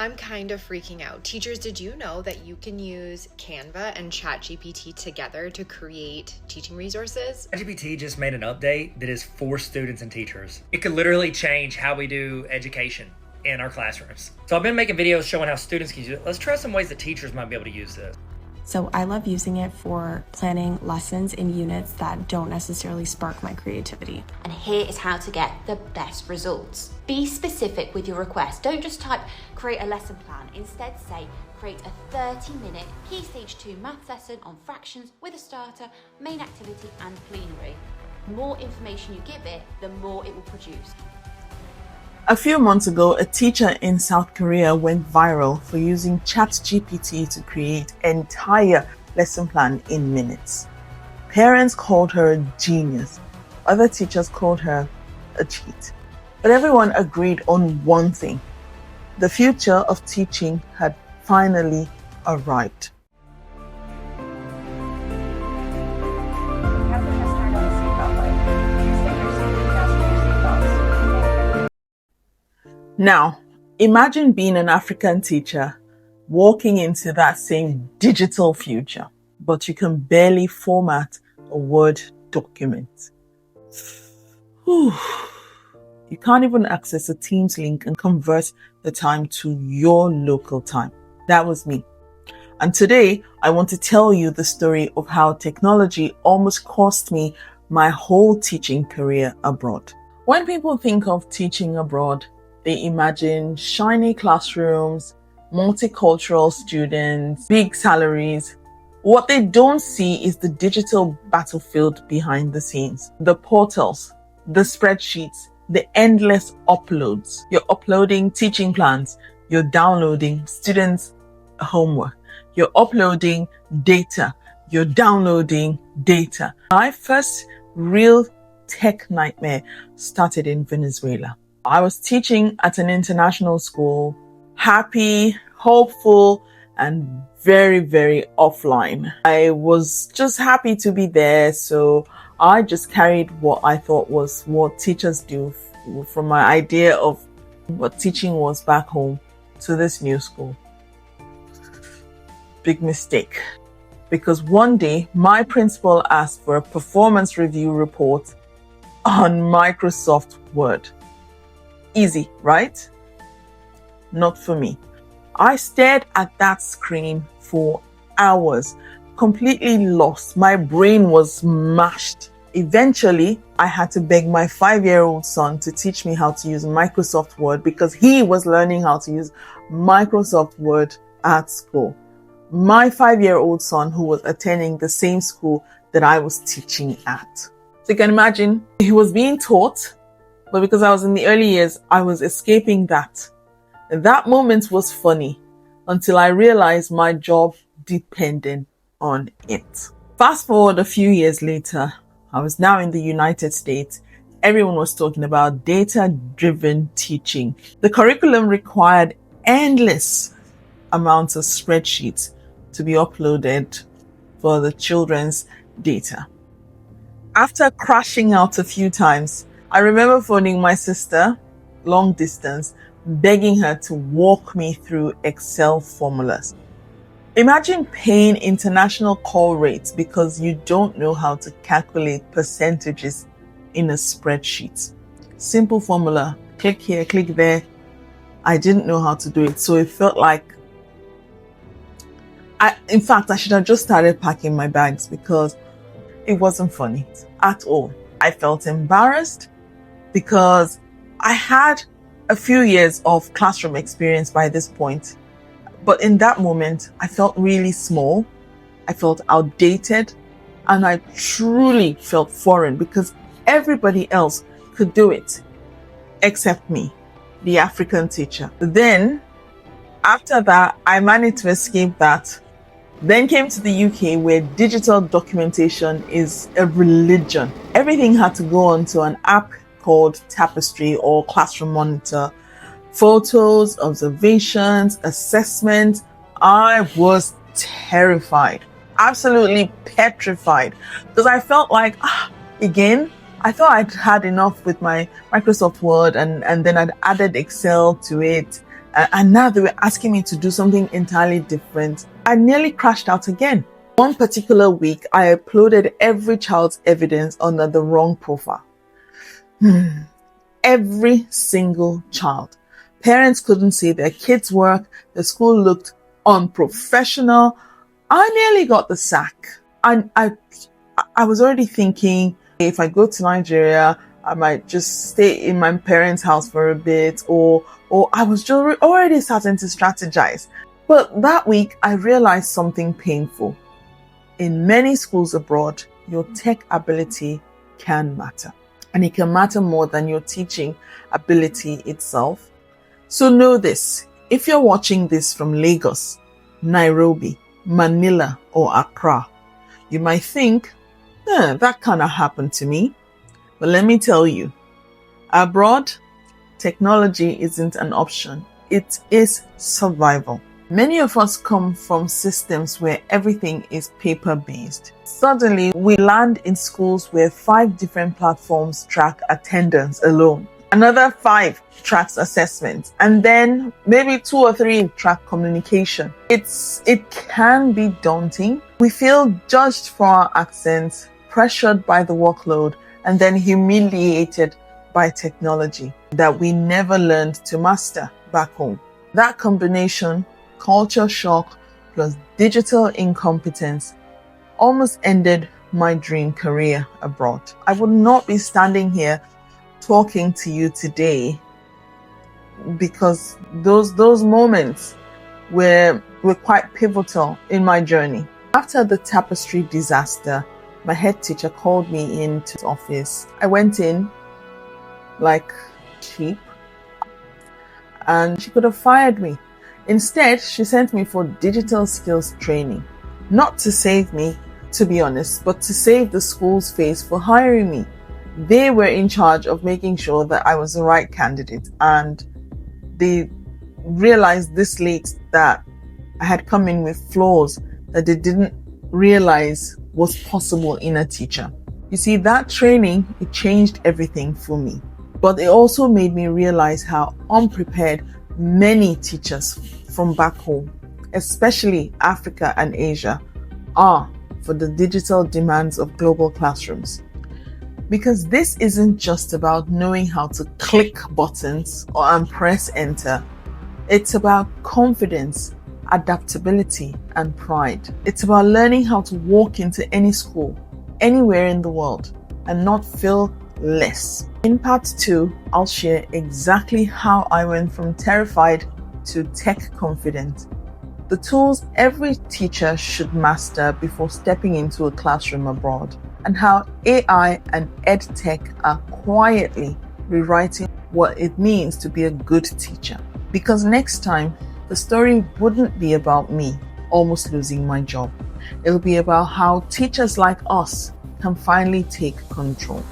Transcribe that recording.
I'm kind of freaking out. Teachers, did you know that you can use Canva and ChatGPT together to create teaching resources? ChatGPT just made an update that is for students and teachers. It could literally change how we do education in our classrooms. So I've been making videos showing how students can use it. Let's try some ways that teachers might be able to use this. So I love using it for planning lessons in units that don't necessarily spark my creativity. And here is how to get the best results. Be specific with your request. Don't just type create a lesson plan. Instead say create a 30-minute Key Stage 2 maths lesson on fractions with a starter, main activity and plenary. The more information you give it, the more it will produce. A few months ago, a teacher in South Korea went viral for using ChatGPT to create an entire lesson plan in minutes. Parents called her a genius. Other teachers called her a cheat. But everyone agreed on one thing. The future of teaching had finally arrived. Now, imagine being an African teacher walking into that same digital future, but you can barely format a Word document. You can't even access a Teams link and convert the time to your local time. That was me. And today, I want to tell you the story of how technology almost cost me my whole teaching career abroad. When people think of teaching abroad, they imagine shiny classrooms, multicultural students, big salaries. What they don't see is the digital battlefield behind the scenes. The portals, the spreadsheets, the endless uploads. You're uploading teaching plans. You're downloading students' homework. You're uploading data. You're downloading data. My first real tech nightmare started in Venezuela. I was teaching at an international school, happy, hopeful, and very, very offline. I was just happy to be there, so I just carried what I thought was what teachers do from my idea of what teaching was back home to this new school. Big mistake. Because one day, my principal asked for a performance review report on Microsoft Word. Easy, right? Not for me. I stared at that screen for hours, completely lost. My brain was mashed. Eventually, I had to beg my 5-year-old son to teach me how to use Microsoft Word because he was learning how to use Microsoft Word at school. My 5-year-old son who was attending the same school that I was teaching at. So you can imagine, he was being taught, but because I was in the early years, I was escaping that. That moment was funny until I realized my job depended on it. Fast forward a few years later, I was now in the United States. Everyone was talking about data-driven teaching. The curriculum required endless amounts of spreadsheets to be uploaded for the children's data. After crashing out a few times, I remember phoning my sister, long distance, begging her to walk me through Excel formulas. Imagine paying international call rates because you don't know how to calculate percentages in a spreadsheet. Simple formula, click here, click there. I didn't know how to do it, so it felt like I should have just started packing my bags because it wasn't funny at all. I felt embarrassed because I had a few years of classroom experience by this point. But in that moment, I felt really small. I felt outdated. And I truly felt foreign because everybody else could do it except me, the African teacher. Then, after that, I managed to escape that. Then came to the UK where digital documentation is a religion. Everything had to go onto an app called Tapestry or Classroom Monitor. Photos, observations, assessments. I was terrified, absolutely petrified, because I felt like, again, I thought I'd had enough with my Microsoft Word and then I'd added Excel to it. And now they were asking me to do something entirely different. I nearly crashed out again. One particular week, I uploaded every child's evidence under the wrong profile. Every single child. Parents couldn't see their kids' work. The school looked unprofessional. I nearly got the sack. I was already thinking, if I go to Nigeria, I might just stay in my parents' house for a bit, or I was just already starting to strategize. But that week, I realized something painful. In many schools abroad, your tech ability can matter. And it can matter more than your teaching ability itself. So know this, if you're watching this from Lagos, Nairobi, Manila, or Accra, you might think, that kind of happened to me. But let me tell you, abroad, technology isn't an option. It is survival. Many of us come from systems where everything is paper-based. Suddenly, we land in schools where 5 different platforms track attendance alone. Another 5 tracks assessment. And then maybe 2 or 3 track communication. It can be daunting. We feel judged for our accents, pressured by the workload, and then humiliated by technology that we never learned to master back home. That combination, culture shock plus digital incompetence, almost ended my dream career abroad. I would not be standing here talking to you today because those moments were quite pivotal in my journey. After the Tapestry disaster, my head teacher called me into his office. I went in like sheep and she could have fired me. Instead, she sent me for digital skills training. Not to save me, to be honest, but to save the school's face for hiring me. They were in charge of making sure that I was the right candidate, and they realized this late that I had come in with flaws that they didn't realize was possible in a teacher. You see, that training, it changed everything for me. But it also made me realize how unprepared many teachers from back home, especially Africa and Asia, are for the digital demands of global classrooms. Because this isn't just about knowing how to click buttons and press enter. It's about confidence, adaptability, and pride. It's about learning how to walk into any school, anywhere in the world, and not feel less. In part 2, I'll share exactly how I went from terrified to tech confident, the tools every teacher should master before stepping into a classroom abroad, and how AI and EdTech are quietly rewriting what it means to be a good teacher. Because next time, the story wouldn't be about me almost losing my job. It'll be about how teachers like us can finally take control.